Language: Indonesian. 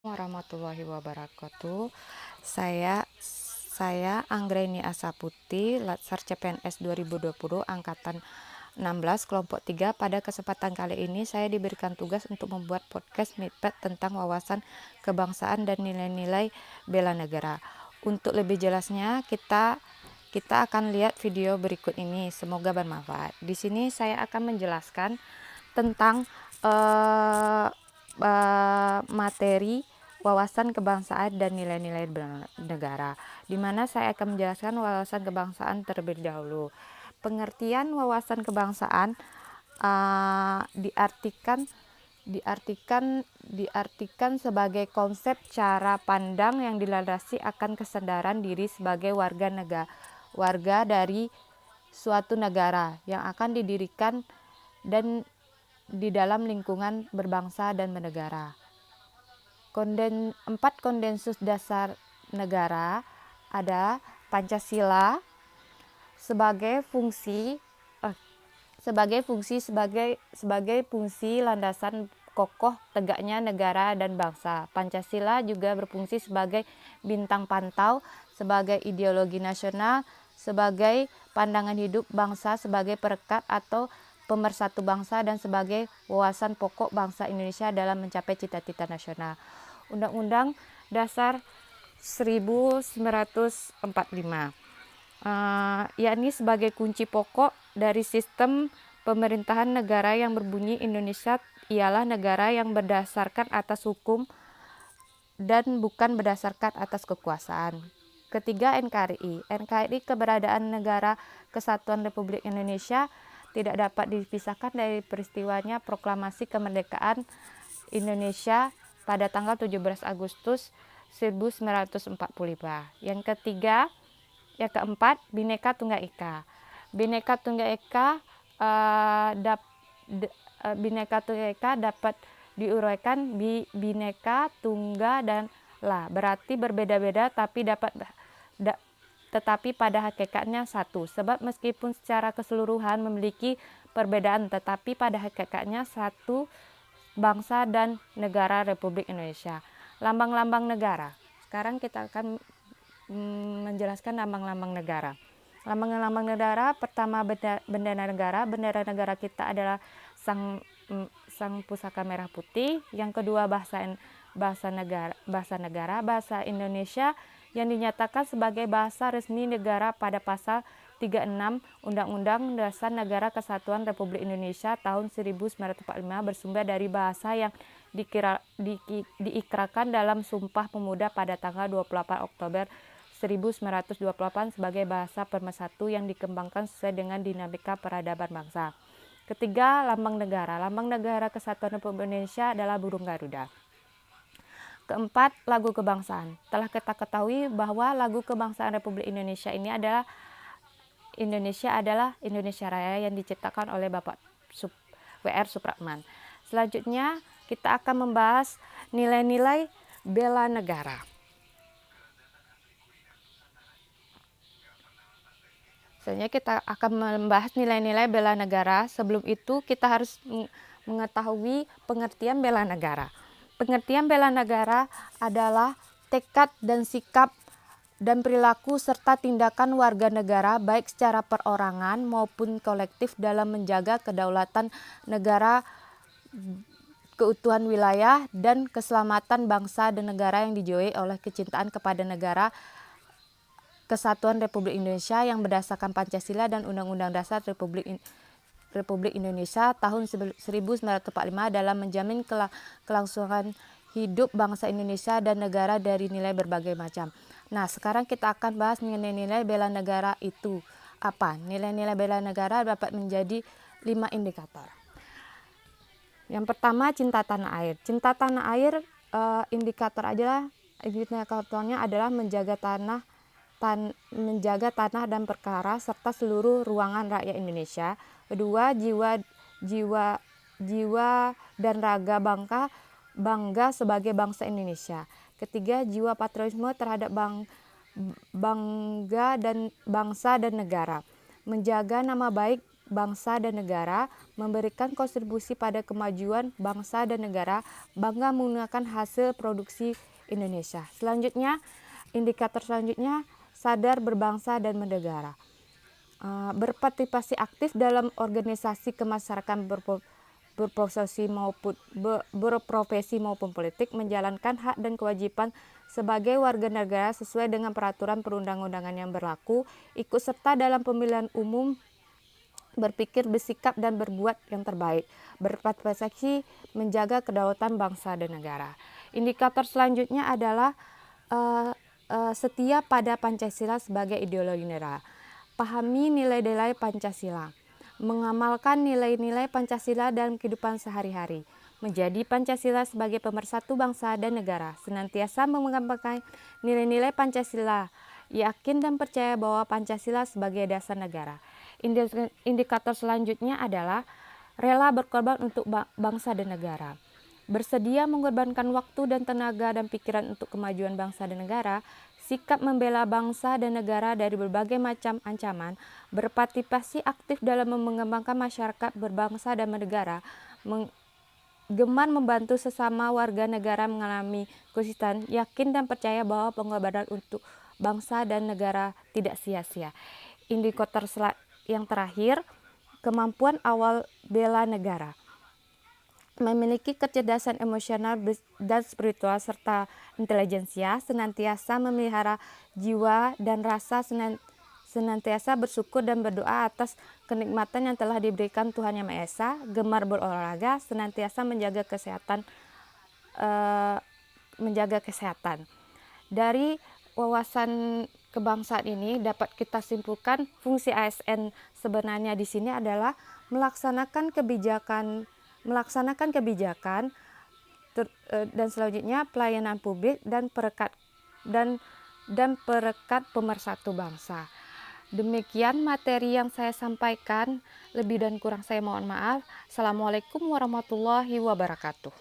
Warahmatullahi wabarakatuh. Saya Anggreni Asaputi, Latsar CPNS 2020 angkatan 16 kelompok 3. Pada kesempatan kali ini saya diberikan tugas untuk membuat podcast Mitpet tentang wawasan kebangsaan dan nilai-nilai bela negara. Untuk lebih jelasnya kita akan lihat video berikut ini. Semoga bermanfaat. Di sini saya akan menjelaskan tentang materi wawasan kebangsaan dan nilai-nilai negara, di mana saya akan menjelaskan wawasan kebangsaan terlebih dahulu. Pengertian wawasan kebangsaan diartikan sebagai konsep cara pandang yang dilandasi akan kesadaran diri sebagai warga dari suatu negara yang akan didirikan dan di dalam lingkungan berbangsa dan bernegara. Empat konsensus dasar negara ada Pancasila sebagai fungsi landasan kokoh tegaknya negara dan bangsa. Pancasila juga berfungsi sebagai bintang pantau, sebagai ideologi nasional, sebagai pandangan hidup bangsa, sebagai perekat atau pemersatu bangsa, dan sebagai wawasan pokok bangsa Indonesia dalam mencapai cita-cita nasional. Undang-Undang Dasar 1945 yakni sebagai kunci pokok dari sistem pemerintahan negara yang berbunyi Indonesia ialah negara yang berdasarkan atas hukum dan bukan berdasarkan atas kekuasaan. Ketiga, NKRI keberadaan Negara Kesatuan Republik Indonesia tidak dapat dipisahkan dari peristiwanya proklamasi kemerdekaan Indonesia pada tanggal 17 Agustus 1945. Yang keempat, Bhinneka Tunggal Ika. Bhinneka Tunggal Ika dapat diuraikan Bhinneka Tunggal dan La, berarti berbeda-beda tetapi pada hakikatnya satu. Sebab meskipun secara keseluruhan memiliki perbedaan, tetapi pada hakikatnya satu bangsa dan negara Republik Indonesia. Lambang-lambang negara. Sekarang kita akan menjelaskan lambang-lambang negara. Lambang-lambang negara, pertama bendera negara. Bendera negara kita adalah sang pusaka merah putih. Yang kedua bahasa Indonesia yang dinyatakan sebagai bahasa resmi negara pada pasal 36 Undang-Undang Dasar Negara Kesatuan Republik Indonesia tahun 1945 bersumber dari bahasa yang diikrarkan dalam Sumpah Pemuda pada tanggal 28 Oktober 1928 sebagai bahasa pemersatu yang dikembangkan sesuai dengan dinamika peradaban bangsa. Ketiga, lambang negara. Lambang negara Kesatuan Republik Indonesia adalah burung Garuda. Keempat, lagu kebangsaan. Telah kita ketahui bahwa lagu kebangsaan Republik Indonesia ini adalah Indonesia Raya yang diciptakan oleh Bapak W.R. Supratman. Selanjutnya kita akan membahas nilai-nilai bela negara. Selanjutnya kita akan membahas nilai-nilai bela negara. Sebelum itu kita harus mengetahui pengertian bela negara. Pengertian bela negara adalah tekad dan sikap dan perilaku serta tindakan warga negara baik secara perorangan maupun kolektif dalam menjaga kedaulatan negara, keutuhan wilayah, dan keselamatan bangsa dan negara yang dijiwai oleh kecintaan kepada negara Kesatuan Republik Indonesia yang berdasarkan Pancasila dan Undang-Undang Dasar Republik Indonesia tahun 1945 dalam menjamin kelangsungan hidup bangsa Indonesia dan negara dari nilai berbagai macam. Nah, sekarang kita akan bahas mengenai nilai bela negara itu apa. Nilai-nilai bela negara dapat menjadi 5 indikator. Yang pertama, cinta tanah air. Cinta tanah air indikatornya adalah menjaga tanah dan perkara serta seluruh ruangan rakyat Indonesia. Kedua, jiwa dan raga bangga sebagai bangsa Indonesia. Ketiga, jiwa patriotisme terhadap bangga dan bangsa dan negara. Menjaga nama baik bangsa dan negara, memberikan kontribusi pada kemajuan bangsa dan negara, bangga menggunakan hasil produksi Indonesia. Selanjutnya, indikator selanjutnya, sadar berbangsa dan bernegara. Berpartisipasi aktif dalam organisasi kemasyarakatan berprofesi maupun politik, menjalankan hak dan kewajiban sebagai warga negara sesuai dengan peraturan perundang-undangan yang berlaku, ikut serta dalam pemilihan umum, berpikir, bersikap, dan berbuat yang terbaik, berpartisipasi menjaga kedaulatan bangsa dan negara. Indikator selanjutnya adalah setia pada Pancasila sebagai ideologi negara. Pahami nilai-nilai Pancasila, mengamalkan nilai-nilai Pancasila dalam kehidupan sehari-hari, menjadi Pancasila sebagai pemersatu bangsa dan negara, senantiasa mengembangkan nilai-nilai Pancasila, yakin dan percaya bahwa Pancasila sebagai dasar negara. Indikator selanjutnya adalah rela berkorban untuk bangsa dan negara. Bersedia mengorbankan waktu dan tenaga dan pikiran untuk kemajuan bangsa dan negara, sikap membela bangsa dan negara dari berbagai macam ancaman, berpartisipasi aktif dalam mengembangkan masyarakat berbangsa dan bernegara, gemar membantu sesama warga negara mengalami kesulitan, yakin dan percaya bahwa pengorbanan untuk bangsa dan negara tidak sia-sia. Indikator yang terakhir, kemampuan awal bela negara. Memiliki kecerdasan emosional dan spiritual serta intelijensia, senantiasa memelihara jiwa dan rasa, senantiasa bersyukur dan berdoa atas kenikmatan yang telah diberikan Tuhan Yang Maha Esa, gemar berolahraga, senantiasa menjaga kesehatan. Dari wawasan kebangsaan ini dapat kita simpulkan fungsi ASN sebenarnya di sini adalah melaksanakan kebijakan dan selanjutnya pelayanan publik dan perekat pemersatu bangsa. Demikian materi yang saya sampaikan, lebih dan kurang saya mohon maaf. Assalamualaikum warahmatullahi wabarakatuh.